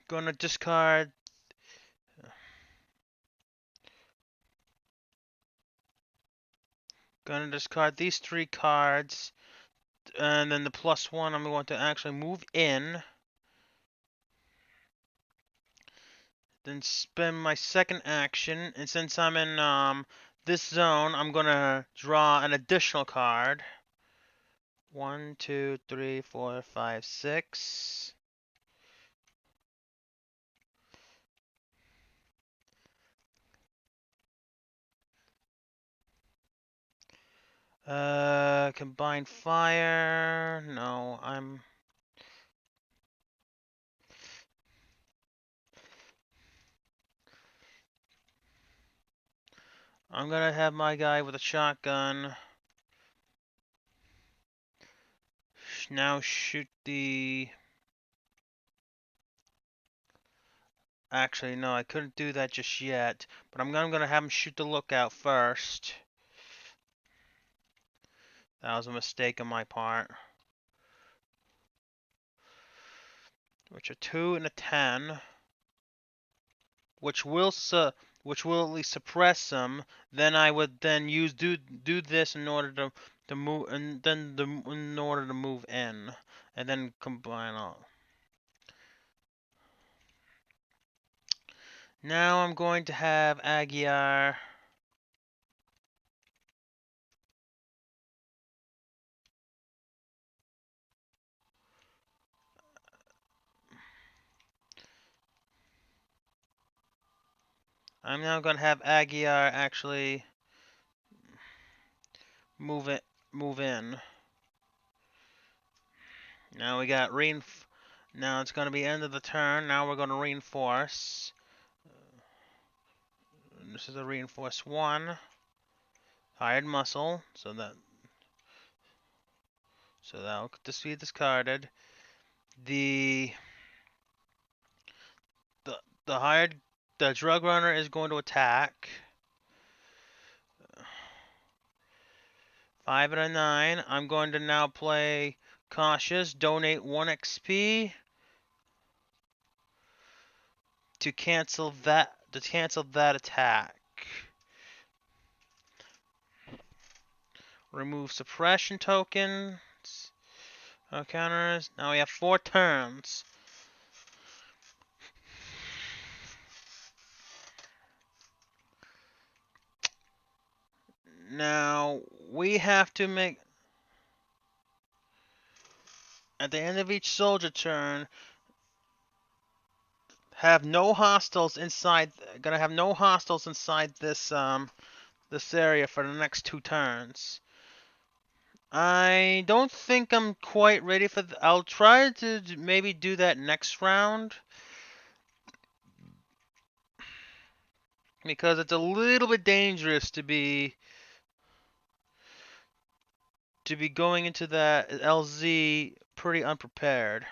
gonna discard. Gonna discard these 3 cards, and then the +1 I'm going to actually move in. Then spend my second action, and since I'm in this zone, I'm gonna draw an additional card. 1, 2, 3, 4, 5, 6. Combine fire. No, I'm gonna have my guy with a shotgun now shoot the. Actually, no, I couldn't do that just yet. But I'm gonna have him shoot the lookout first. That was a mistake on my part. Which a 2 and a 10. Which will at least suppress them. Then I would then do this in order to move, and then in order to move in, and then combine all. Now I'm going to have Aguiar. I'm now going to have Aguiar actually move in. Now we got Now it's going to be end of the turn. Now we're going to reinforce. This is a reinforce 1. Hired muscle, so that'll just be discarded. The the hired the drug runner is going to attack. 5 and a 9. I'm going to now play cautious. Donate 1 XP to cancel that attack. Remove suppression tokens. Counters. Now we have 4 turns. Now we have to make at the end of each soldier turn have no hostiles inside. Gonna have no hostiles inside this area for the next 2 turns. I don't think I'm quite ready for I'll try to maybe do that next round. Because it's a little bit dangerous to be going into that LZ pretty unprepared.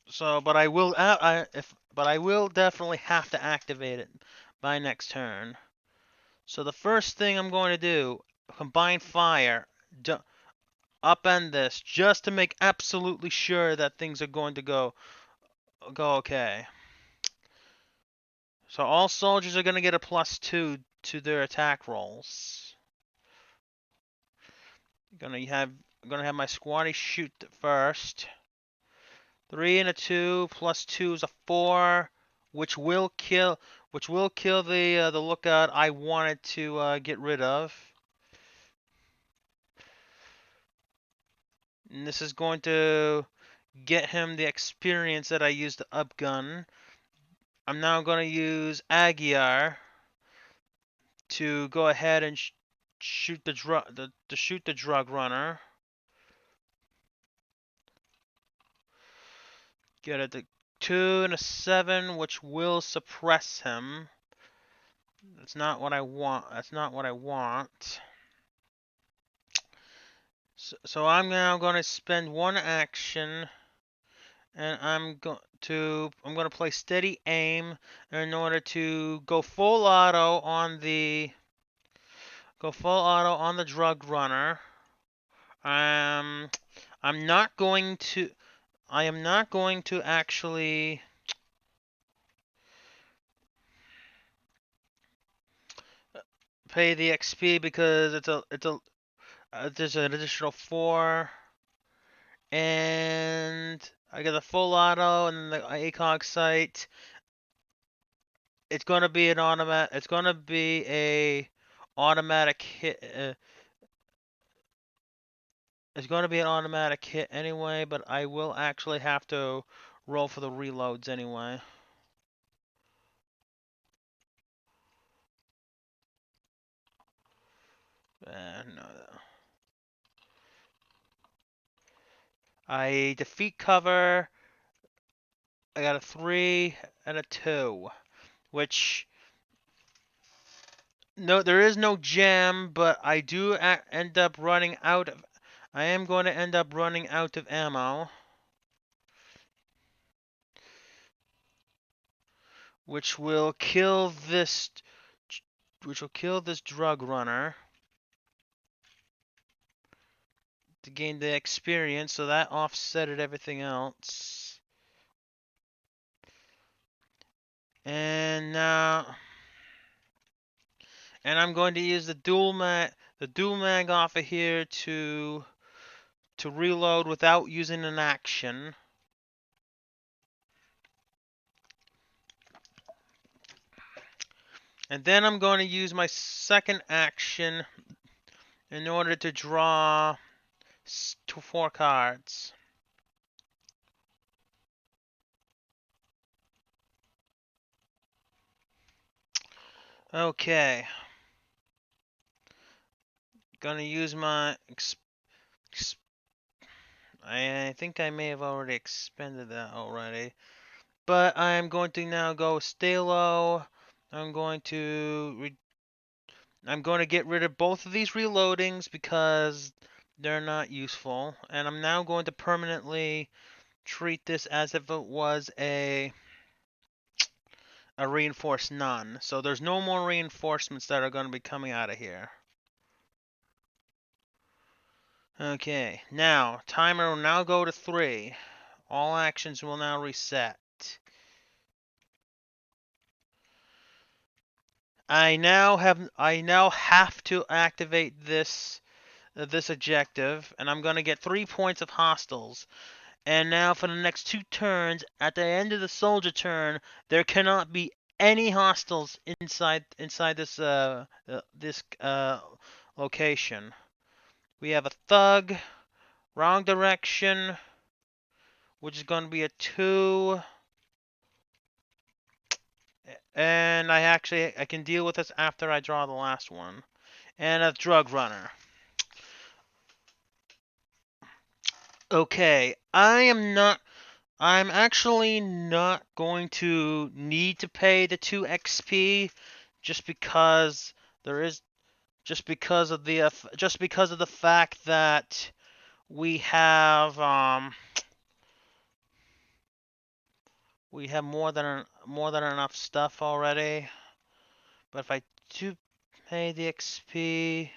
So, but I will definitely have to activate it by next turn. So the first thing I'm going to do, combine fire, upend this just to make absolutely sure that things are going to go okay. So all soldiers are going to get a +2 to their attack rolls. I'm gonna have my squatty shoot first. 3 and a 2 +2 is a 4, which will kill the lookout I wanted to get rid of. And this is going to get him the experience that I used to upgun. I'm now going to use Aguiar to go ahead and shoot the drug runner. Get it to 2 and a 7, which will suppress him. That's not what I want. So I'm now going to spend 1 action, and I'm going to play steady aim in order to go full auto on the Go full auto on the drug runner. Um, I'm not going to. I am not going to actually pay the XP because there's an additional 4, and I get a full auto and the ACOG site. It's gonna be an automatic. It's gonna be a automatic hit. It's gonna be an automatic hit anyway, but I will actually have to roll for the reloads anyway. No. I defeat cover. I got a 3 and a 2, which no, there is no gem, but I do end up running out of. I am going to end up running out of ammo, which will kill this, drug runner to gain the experience. So that offsetted everything else. And now, and I'm going to use the dual mag off of here to reload without using an action. And then I'm going to use my second action in order to draw 4 cards. Okay. Gonna use my I think I may have already expended that already. But I'm going to now go stay low. I'm going to get rid of both of these reloadings because they're not useful. And I'm now going to permanently treat this as if it was a reinforced none. So there's no more reinforcements that are going to be coming out of here. Okay, now timer will now go to 3. All actions will now reset. I now have to activate this objective, and I'm going to get 3 points of hostiles. And now for the next 2 turns, at the end of the soldier turn, there cannot be any hostiles inside this location. We have a thug, wrong direction, which is going to be a 2. And I can deal with this after I draw the last one. And a drug runner. Okay, I'm actually not going to need to pay the 2 XP just because just because of the fact that we have more than enough stuff already. But if I do pay the XP,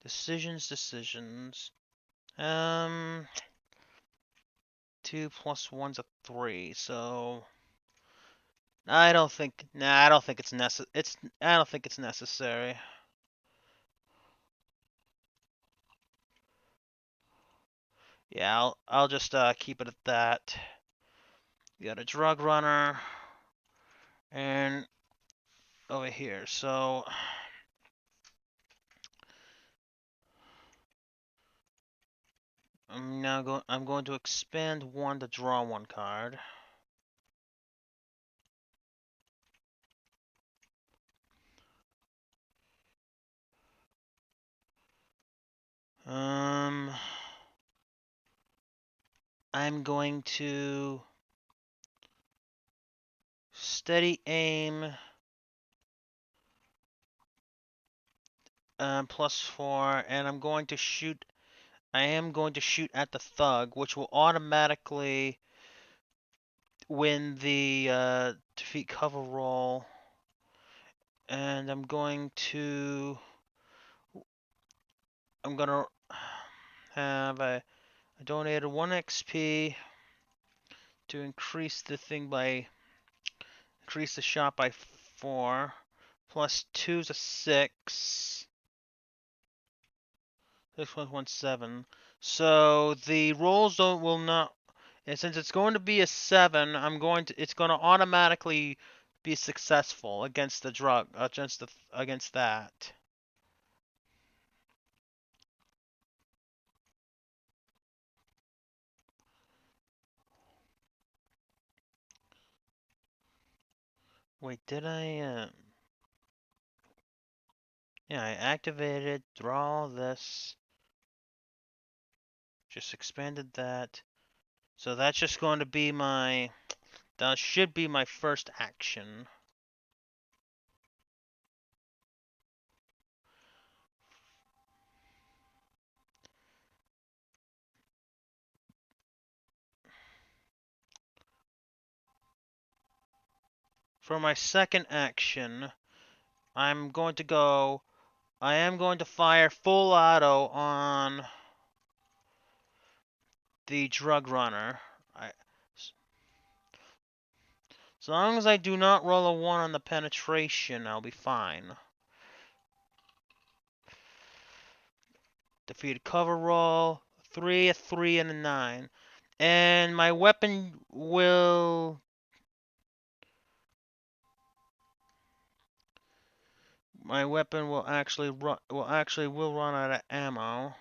decisions. 2 plus 1's a 3, so I don't think it's necessary. Yeah, I'll just keep it at that. You got a drug runner and over here. So I'm going to expand 1 to draw 1 card. I'm going to steady aim +4, and I'm going to shoot. I am going to shoot at the thug, which will automatically win the defeat cover roll, and I'm gonna have I donated 1 XP to increase the shot by 4, plus 2 is a 6. 6.17. So the rolls will not, and since it's going to be a 7, it's going to automatically be successful against the drug, against that. Wait, did I? Yeah, I activated. Draw this. Just expanded that. So that's just going to be my. That should be my first action. For my second action, I am going to fire full auto on the drug runner. As long as I do not roll a 1 on the penetration, I'll be fine. Defeated cover roll, 3, a 3, and a 9. And my weapon will actually run out of ammo.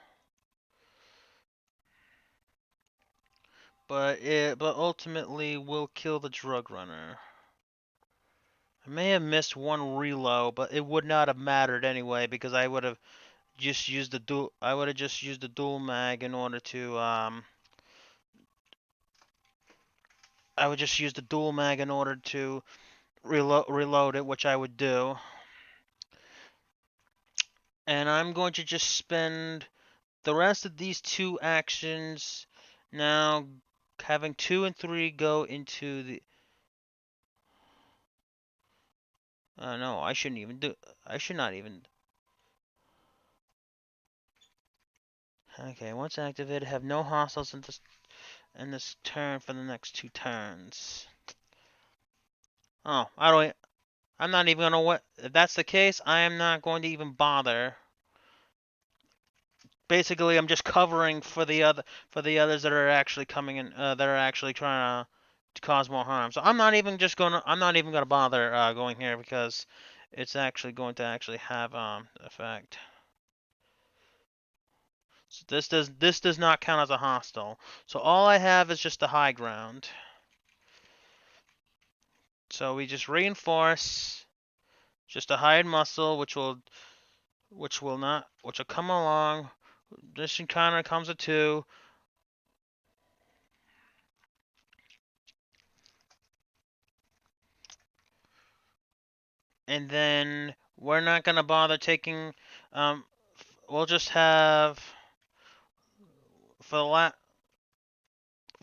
But ultimately will kill the drug runner. I may have missed 1 reload, but it would not have mattered anyway because I would have just used the dual mag in order to I would just use the dual mag in order to reload it, which I would do. And I'm going to just spend the rest of these 2 actions now having 2 and 3 go into the no, I shouldn't even do I should not even. Okay, once activated, have no hostiles in this turn for the next 2 turns. Oh, I'm not even gonna if that's the case, I am not going to even bother. Basically, I'm just covering for the others that are actually coming in, that are actually trying to cause more harm. So I'm not even gonna bother going here because it's actually going to have effect. So this does not count as a hostile. So all I have is just the high ground. So we just reinforce just a hide muscle, which will come along. This encounter comes at 2. And then we're not gonna bother taking. We'll just have for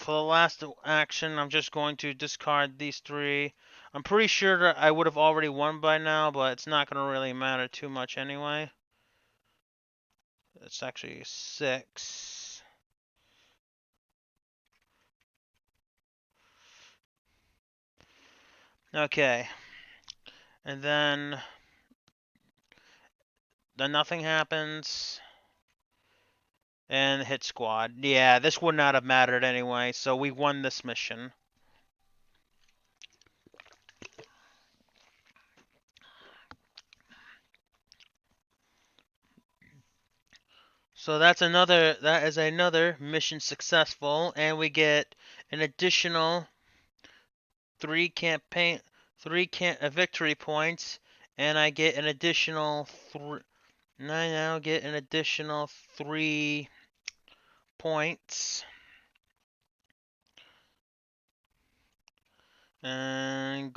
the last action. I'm just going to discard these 3. I'm pretty sure that I would have already won by now, but it's not gonna really matter too much anyway. It's actually 6. Okay, and then nothing happens. And hit squad. Yeah, this would not have mattered anyway, so we won this mission. So that is another mission successful, and we get an additional 3 victory points, and I get an additional 3. I now get an additional 3 points. And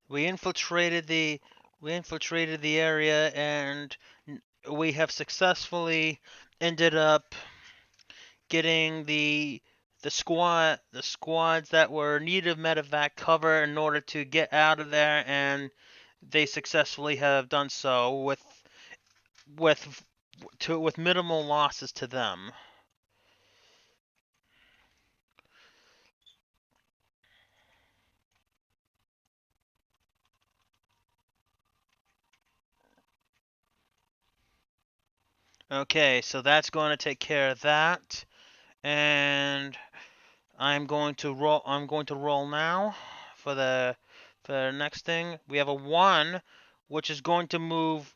we infiltrated the area, and we have successfully ended up getting the the squads that were needed medevac cover in order to get out of there, and they successfully have done so with with minimal losses to them. Okay, so that's going to take care of that, and I'm going to roll now for the next thing. We have a 1, which is going to move.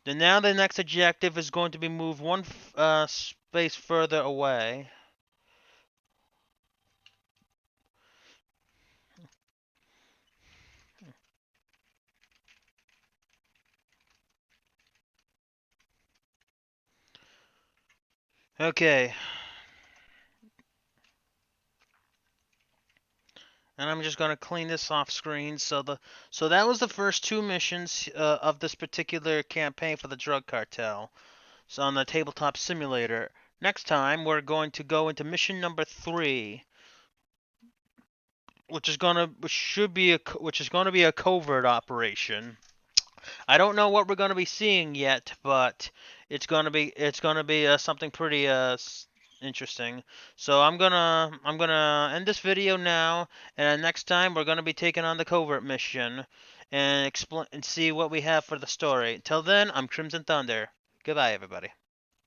And now the next objective is going to be moved one space further away. Okay, and I'm just going to clean this off screen. So that was the first 2 missions of this particular campaign for the drug cartel. So on the tabletop simulator. Next time we're going to go into mission number 3, which is going to be a covert operation. I don't know what we're going to be seeing yet, but it's going to be something pretty interesting. So I'm gonna end this video now, and next time we're going to be taking on the covert mission and explain and see what we have for the story. Till then, I'm Crimson Thunder. Goodbye, everybody.